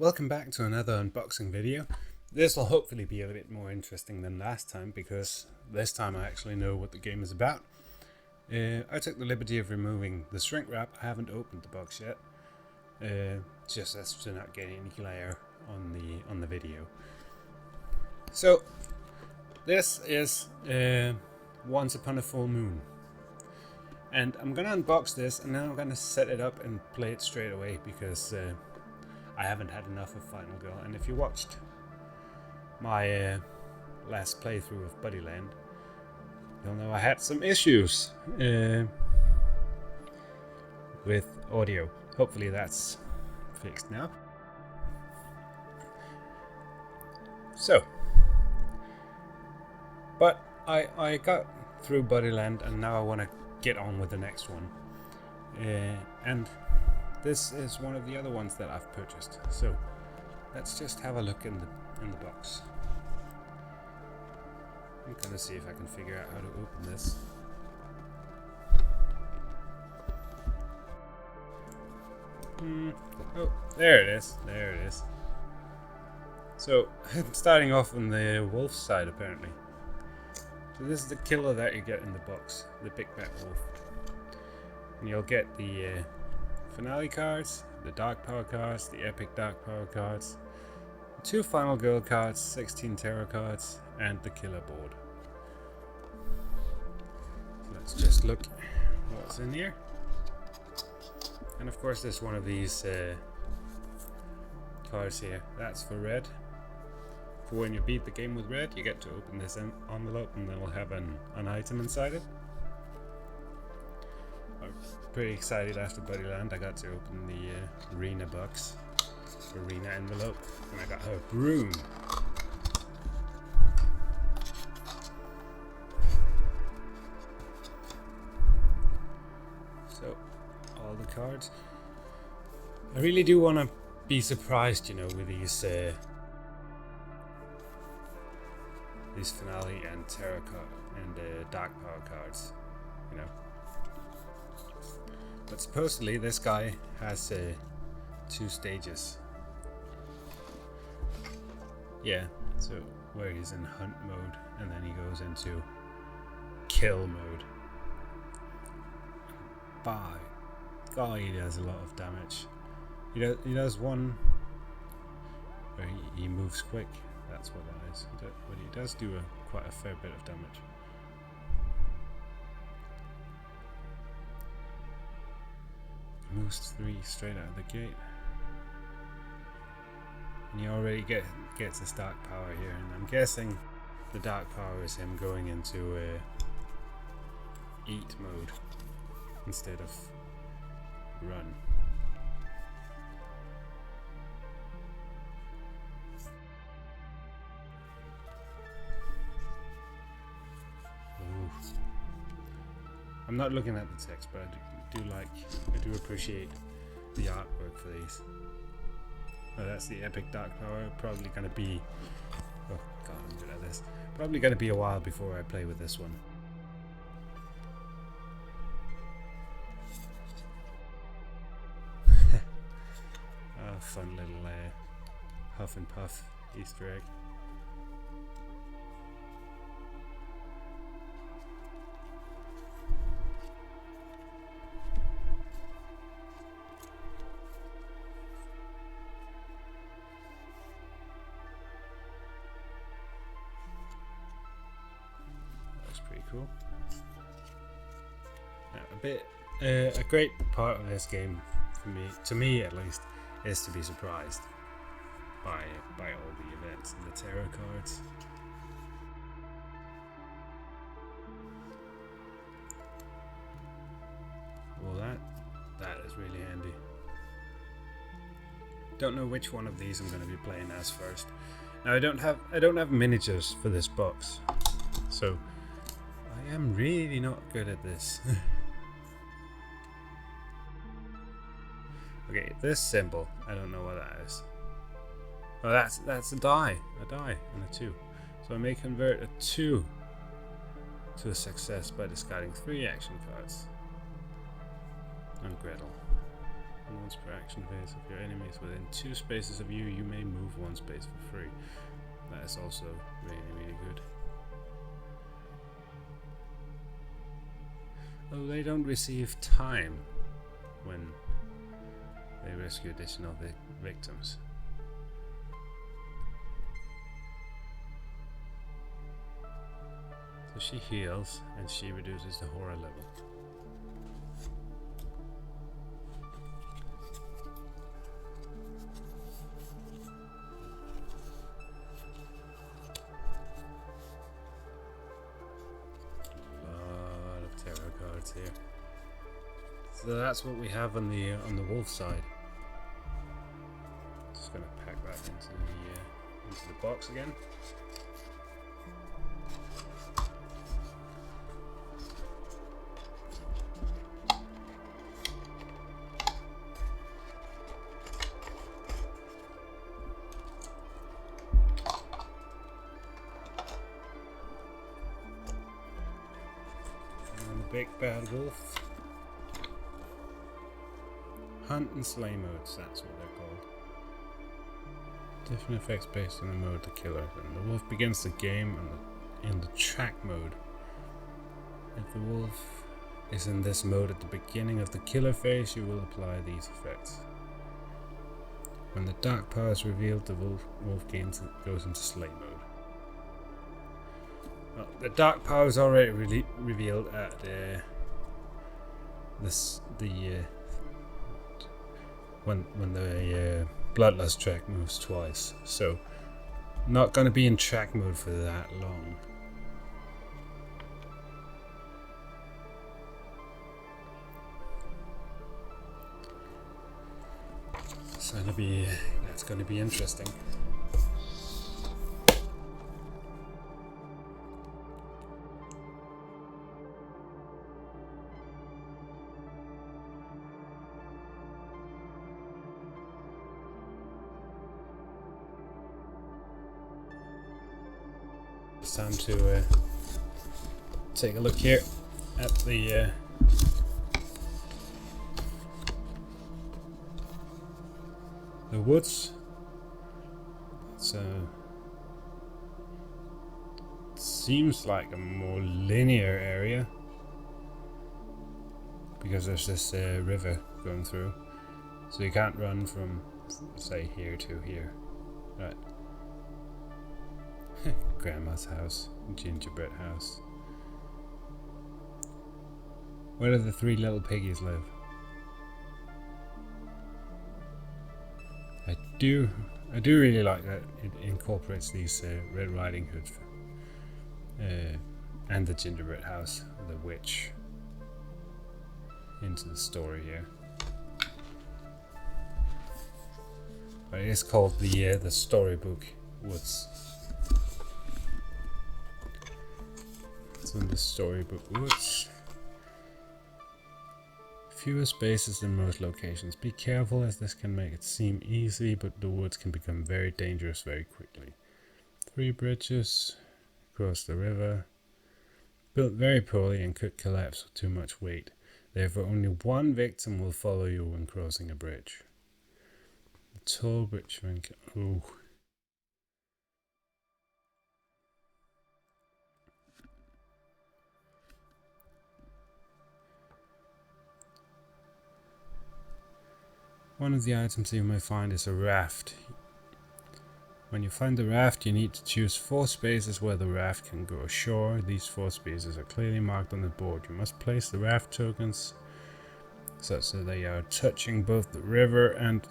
welcome back to another unboxing video. This will hopefully be a bit more interesting than last time because this time I actually know what the game is about. I took the liberty of removing the shrink wrap. I haven't opened the box yet, just as to not get any glare on the video. So this is Once Upon a Full Moon, and I'm gonna unbox this and then I'm gonna set it up and play it straight away because I haven't had enough of Final Girl. And if you watched my last playthrough of Buddyland, you'll know I had some issues with audio. Hopefully that's fixed now. So, but I got through Buddyland and now I want to get on with the next one. And this is one of the other ones that I've purchased. So let's just have a look in the box. I'm gonna see if I can figure out how to open this. Oh, there it is. There it is. So I'm starting off on the wolf side apparently. So this is the killer that you get in the box, the big bad wolf. And you'll get the finale cards, the dark power cards, the epic dark power cards, 2 Final Girl cards, 16 tarot cards, and the killer board. So let's just look what's in here. And of course there's one of these cards here. That's for red. For when you beat the game with red, you get to open this envelope and then it'll have an item inside it. I'm pretty excited after Buddyland. I got to open the arena box, arena envelope, and I got her broom. So, all the cards. I really do want to be surprised, you know, with these finale and tarot card and dark power cards, you know. But supposedly this guy has 2 stages. Yeah, so where he's in hunt mode and then he goes into kill mode. By God, he does a lot of damage. He does one where he moves quick. That's what that is. But he does do quite a fair bit of damage. Moves 3 straight out of the gate. And he already gets his dark power here, and I'm guessing the dark power is him going into eat mode instead of run. Ooh. I'm not looking at the text, but I do appreciate the artwork for these. Oh, that's the epic dark power. Probably gonna be, oh god, I'm good at this. Probably gonna be a while before I play with this one. Oh, fun little Huff and Puff Easter egg. Pretty cool. Now, a great part of this game, to me at least, is to be surprised by all the events and the tarot cards. Well, that is really handy. Don't know which one of these I'm going to be playing as first. Now I don't have miniatures for this box, so I am really not good at this. Okay, this symbol, I don't know what that is. Oh, that's a die and a 2. So I may convert a 2 to a success by discarding 3 action cards on Gretel. Once per action phase, if your enemy is within 2 spaces of you, you may move 1 space for free. That is also really good. Oh, they don't receive time when they rescue additional victims. So she heals and she reduces the horror level. Here. So that's what we have on the wolf side. Just gonna pack that into the box again. Big bad wolf. Hunt and slay modes, that's what they're called. Different effects based on the mode the killer. And the wolf begins the game in the track mode. If the wolf is in this mode at the beginning of the killer phase, you will apply these effects. When the dark power is revealed, the wolf goes into slay mode. Well, the dark power is already revealed at when the bloodlust track moves twice, so not going to be in track mode for that long. It's going to be interesting. It's time to take a look here at the woods. It seems like a more linear area because there's this river going through, so you can't run from, say, here to here, right? Grandma's house, gingerbread house. Where do the 3 little piggies live? I do really like that it incorporates these Red Riding Hood and the gingerbread house, the witch, into the story here. But it is called the Storybook Woods. It's in the Storybook Woods. Fewer spaces than most locations. Be careful, as this can make it seem easy, but the woods can become very dangerous very quickly. 3 bridges across the river. Built very poorly and could collapse with too much weight. Therefore, only 1 victim will follow you when crossing a bridge. The tall bridge. Oh. One of the items you may find is a raft. When you find the raft, you need to choose 4 spaces where the raft can go ashore. These 4 spaces are clearly marked on the board. You must place the raft tokens such that they are touching both the river and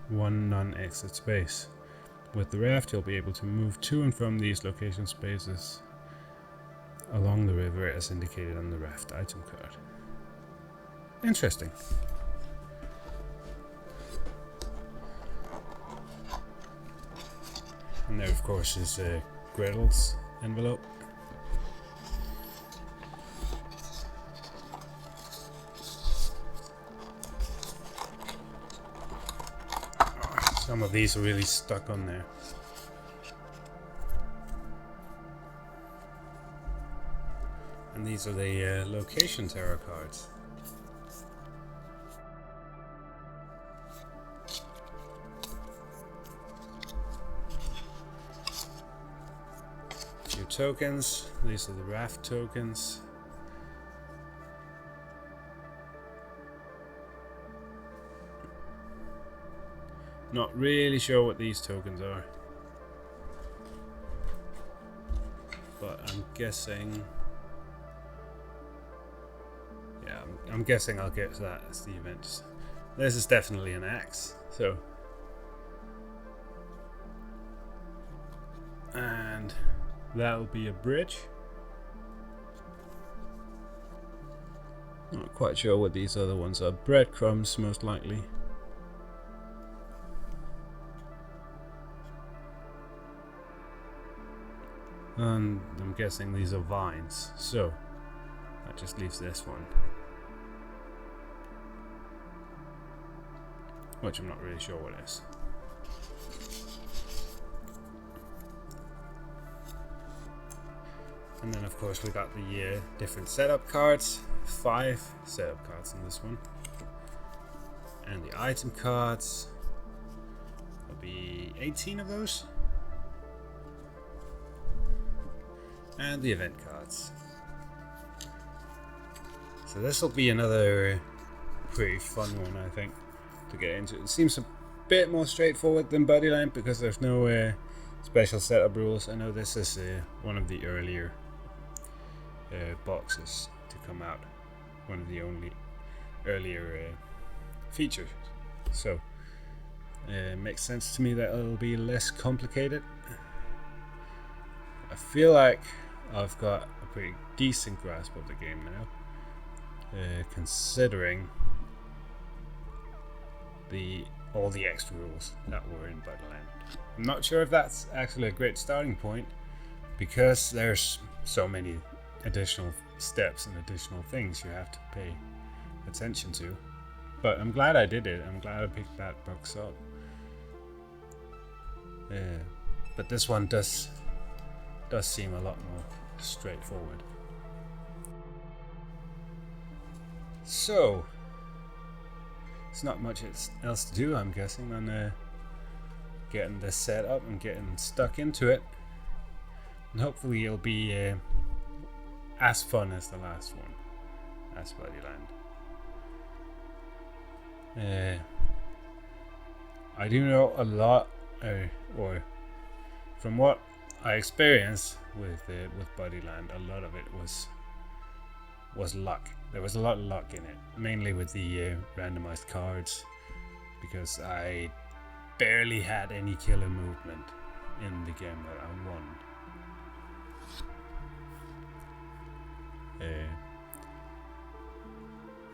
1 non-exit space. With the raft, you'll be able to move to and from these location spaces along the river as indicated on the raft item card. Interesting. And there, of course, is Gretel's envelope. Some of these are really stuck on there. And these are the location tarot cards. tokens. These are the raft tokens. Not really sure what these tokens are, but I'm guessing. Yeah, I'm guessing I'll get to that as the event. This is definitely an axe, so. And that'll be a bridge. Not quite sure what these other ones are. Breadcrumbs, most likely. And I'm guessing these are vines, so that just leaves this one, which I'm not really sure what it is. And then of course we got the different setup cards, 5 setup cards in this one, and the item cards, there'll be 18 of those. And the event cards. So this will be another pretty fun one, I think, to get into. It seems a bit more straightforward than Bodyland because there's no special setup rules. I know this is one of the earlier boxes to come out, one of the only earlier features. So it makes sense to me that it'll be less complicated. I feel like I've got a pretty decent grasp of the game now, considering all the extra rules that were in Bodyland. I'm not sure if that's actually a great starting point because there's so many additional steps and additional things you have to pay attention to. But I'm glad I did it. I'm glad I picked that box up. But this one does seem a lot more straightforward. So it's not much else to do, I'm guessing, than getting this set up and getting stuck into it, and hopefully it'll be as fun as the last one, as Bodyland. I do know a lot, or from what I experienced with Bodyland, a lot of it was luck. There was a lot of luck in it, mainly with the randomized cards, because I barely had any killer movement in the game that I won.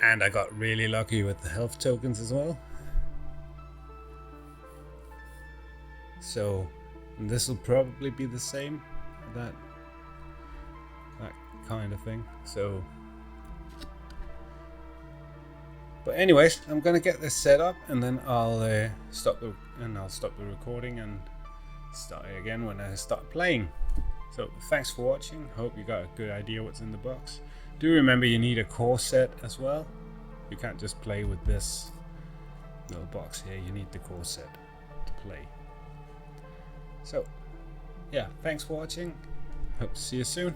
And I got really lucky with the health tokens as well. So this will probably be the same, that kind of thing. So, but anyways, I'm gonna get this set up, and then I'll stop the recording and start again when I start playing. So thanks for watching. Hope you got a good idea what's in the box. Do remember you need a core set as well. You can't just play with this little box here. You need the core set to play. So yeah, thanks for watching. Hope to see you soon.